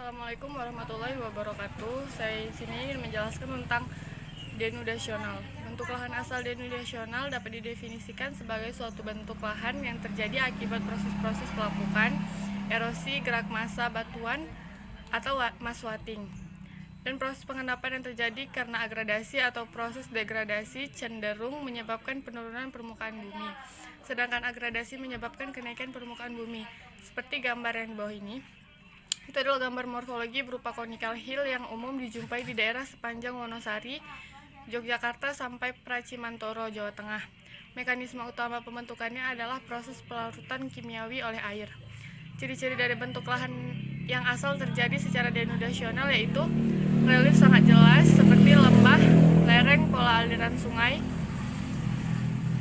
Assalamualaikum warahmatullahi wabarakatuh. Saya sini ingin menjelaskan tentang denudasional. Bentuk lahan asal denudasional dapat didefinisikan sebagai suatu bentuk lahan yang terjadi akibat proses-proses pelapukan, erosi, gerak massa batuan, atau mass watting. Dan proses pengendapan yang terjadi karena agradasi atau proses degradasi cenderung menyebabkan penurunan permukaan bumi. Sedangkan agradasi menyebabkan kenaikan permukaan bumi. Seperti gambar yang di bawah ini. Itu adalah gambar morfologi berupa conical hill yang umum dijumpai di daerah sepanjang Wonosari, Yogyakarta sampai Pracimantoro, Jawa Tengah. Mekanisme utama pembentukannya adalah proses pelarutan kimiawi oleh air. Ciri-ciri dari bentuk lahan yang asal terjadi secara denudasional yaitu relief sangat jelas seperti lembah, lereng, pola aliran sungai.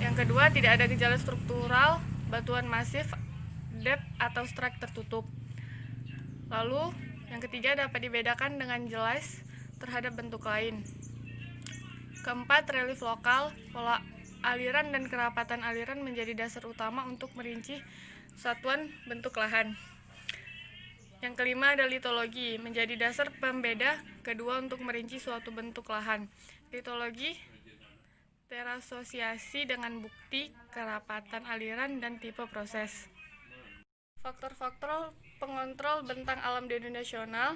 Yang kedua, tidak ada gejala struktural, batuan masif, depth atau strike tertutup. Lalu, yang ketiga dapat dibedakan dengan jelas terhadap bentuk lain. Keempat, relief lokal, pola aliran dan kerapatan aliran menjadi dasar utama untuk merinci satuan bentuk lahan. Yang kelima ada litologi, menjadi dasar pembeda kedua untuk merinci suatu bentuk lahan. Litologi terasosiasi dengan bukti, kerapatan aliran, dan tipe proses. Faktor-faktor pengontrol bentang alam denudasional.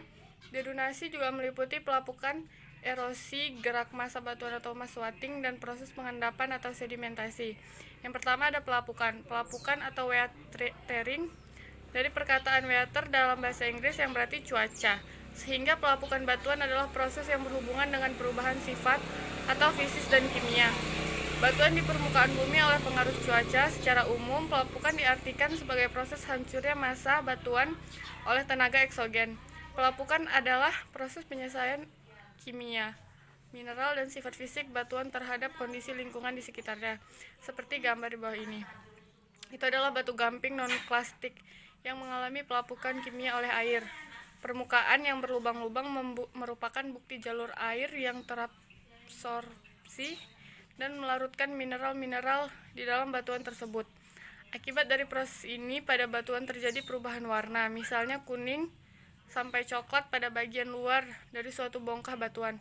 Denudasi juga meliputi pelapukan, erosi, gerak massa batuan atau mass watting, dan proses pengendapan atau sedimentasi. Yang pertama ada pelapukan. Pelapukan atau weathering dari perkataan weather dalam bahasa Inggris yang berarti cuaca. Sehingga pelapukan batuan adalah proses yang berhubungan dengan perubahan sifat atau fisis dan kimia batuan di permukaan bumi oleh pengaruh cuaca. Secara umum, pelapukan diartikan sebagai proses hancurnya massa batuan oleh tenaga eksogen. Pelapukan adalah proses penyelesaian kimia, mineral, dan sifat fisik batuan terhadap kondisi lingkungan di sekitarnya, seperti gambar di bawah ini. Itu adalah batu gamping non-klastik yang mengalami pelapukan kimia oleh air. Permukaan yang berlubang-lubang merupakan bukti jalur air yang terabsorpsi dan melarutkan mineral-mineral di dalam batuan tersebut. Akibat dari proses ini, pada batuan terjadi perubahan warna, misalnya kuning sampai coklat pada bagian luar dari suatu bongkah batuan.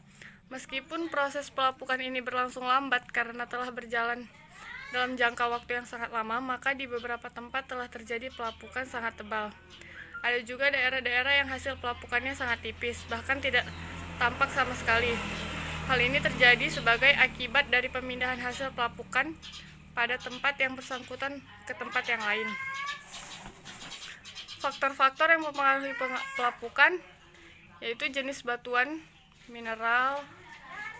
Meskipun proses pelapukan ini berlangsung lambat karena telah berjalan dalam jangka waktu yang sangat lama, maka di beberapa tempat telah terjadi pelapukan sangat tebal. Ada juga daerah-daerah yang hasil pelapukannya sangat tipis, bahkan tidak tampak sama sekali. Hal ini terjadi sebagai akibat dari pemindahan hasil pelapukan pada tempat yang bersangkutan ke tempat yang lain. Faktor-faktor yang mempengaruhi pelapukan yaitu jenis batuan, mineral,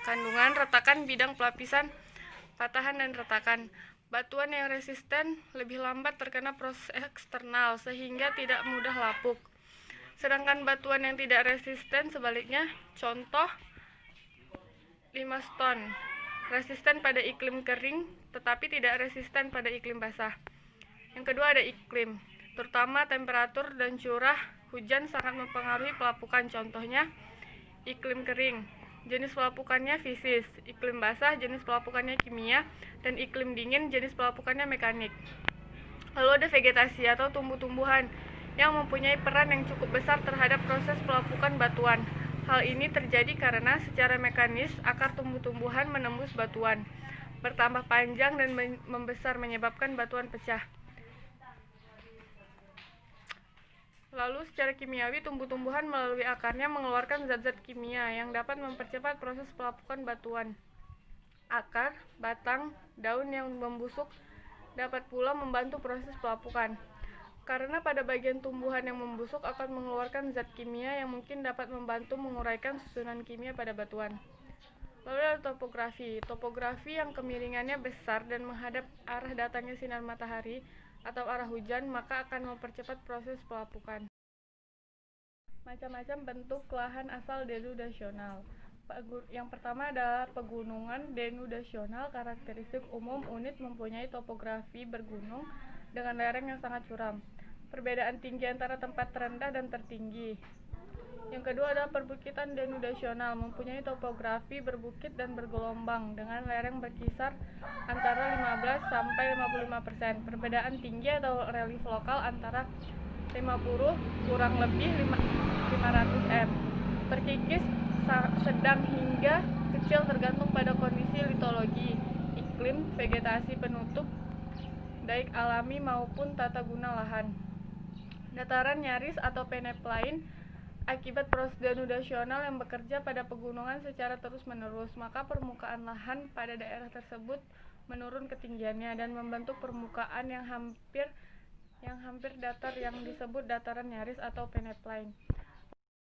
kandungan, retakan, bidang pelapisan, patahan, dan retakan. Batuan yang resisten lebih lambat terkena proses eksternal sehingga tidak mudah lapuk. Sedangkan batuan yang tidak resisten sebaliknya, contoh limestone, resisten pada iklim kering tetapi tidak resisten pada iklim basah. Yang kedua ada iklim, terutama temperatur dan curah hujan sangat mempengaruhi pelapukan. Contohnya iklim kering, jenis pelapukannya fisis, iklim basah jenis pelapukannya kimia, dan iklim dingin jenis pelapukannya mekanik. Lalu ada vegetasi atau tumbuh-tumbuhan yang mempunyai peran yang cukup besar terhadap proses pelapukan batuan. Hal ini terjadi karena secara mekanis akar tumbuh-tumbuhan menembus batuan, bertambah panjang dan membesar menyebabkan batuan pecah. Lalu secara kimiawi tumbuh-tumbuhan melalui akarnya mengeluarkan zat-zat kimia yang dapat mempercepat proses pelapukan batuan. Akar, batang, daun yang membusuk dapat pula membantu proses pelapukan. Karena pada bagian tumbuhan yang membusuk akan mengeluarkan zat kimia yang mungkin dapat membantu menguraikan susunan kimia pada batuan. Lalu ada topografi. Topografi yang kemiringannya besar dan menghadap arah datangnya sinar matahari atau arah hujan, maka akan mempercepat proses pelapukan. Macam-macam bentuk lahan asal denudasional. Yang pertama adalah pegunungan denudasional. Karakteristik umum unit mempunyai topografi bergunung dengan lereng yang sangat curam. Perbedaan tinggi antara tempat terendah dan tertinggi. Yang kedua adalah perbukitan denudasional, mempunyai topografi berbukit dan bergelombang dengan lereng berkisar antara 15 sampai 55%. Perbedaan tinggi atau relief lokal antara 50 kurang lebih 500 sedang hingga kecil tergantung pada kondisi litologi, iklim, vegetasi penutup, baik alami maupun tata guna lahan. Dataran nyaris atau peneplain akibat proses denudasional yang bekerja pada pegunungan secara terus-menerus, maka permukaan lahan pada daerah tersebut menurun ketinggiannya dan membentuk permukaan yang hampir datar yang disebut dataran nyaris atau peneplain.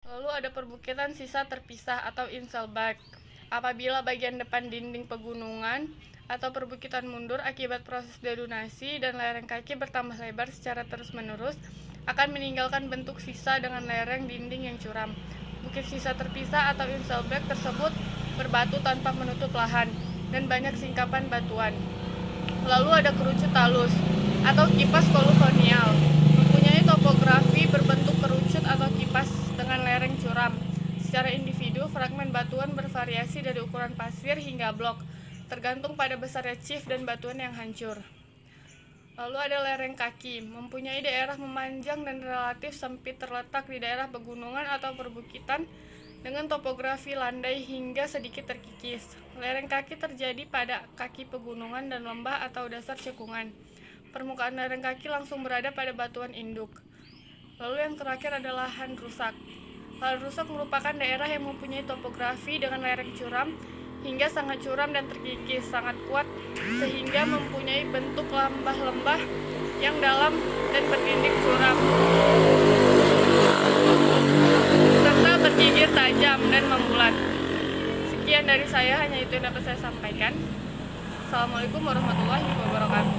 Lalu ada perbukitan sisa terpisah atau inselberg. Apabila bagian depan dinding pegunungan atau perbukitan mundur akibat proses denudasi dan lereng kaki bertambah lebar secara terus-menerus, akan meninggalkan bentuk sisa dengan lereng dinding yang curam. Bukit sisa terpisah atau inselberg tersebut berbatu tanpa menutup lahan dan banyak singkapan batuan. Lalu ada kerucut talus atau kipas kolonial, mempunyai topografi berbentuk kerucut atau kipas dengan lereng curam. Secara individu, fragmen batuan bervariasi dari ukuran pasir hingga blok, tergantung pada besarnya chief dan batuan yang hancur. Lalu ada lereng kaki, mempunyai daerah memanjang dan relatif sempit, terletak di daerah pegunungan atau perbukitan dengan topografi landai hingga sedikit terkikis. Lereng kaki terjadi pada kaki pegunungan dan lembah atau dasar cekungan. Permukaan lereng kaki langsung berada pada batuan induk. Lalu yang terakhir adalah lahan rusak. Lahan rusak merupakan daerah yang mempunyai topografi dengan lereng curam hingga sangat curam dan terkikis, sangat kuat sehingga mempunyai bentuk lembah-lembah yang dalam dan berdinding curam serta bergigir tajam dan membulat. Sekian dari saya, hanya itu yang dapat saya sampaikan. Assalamualaikum warahmatullahi wabarakatuh.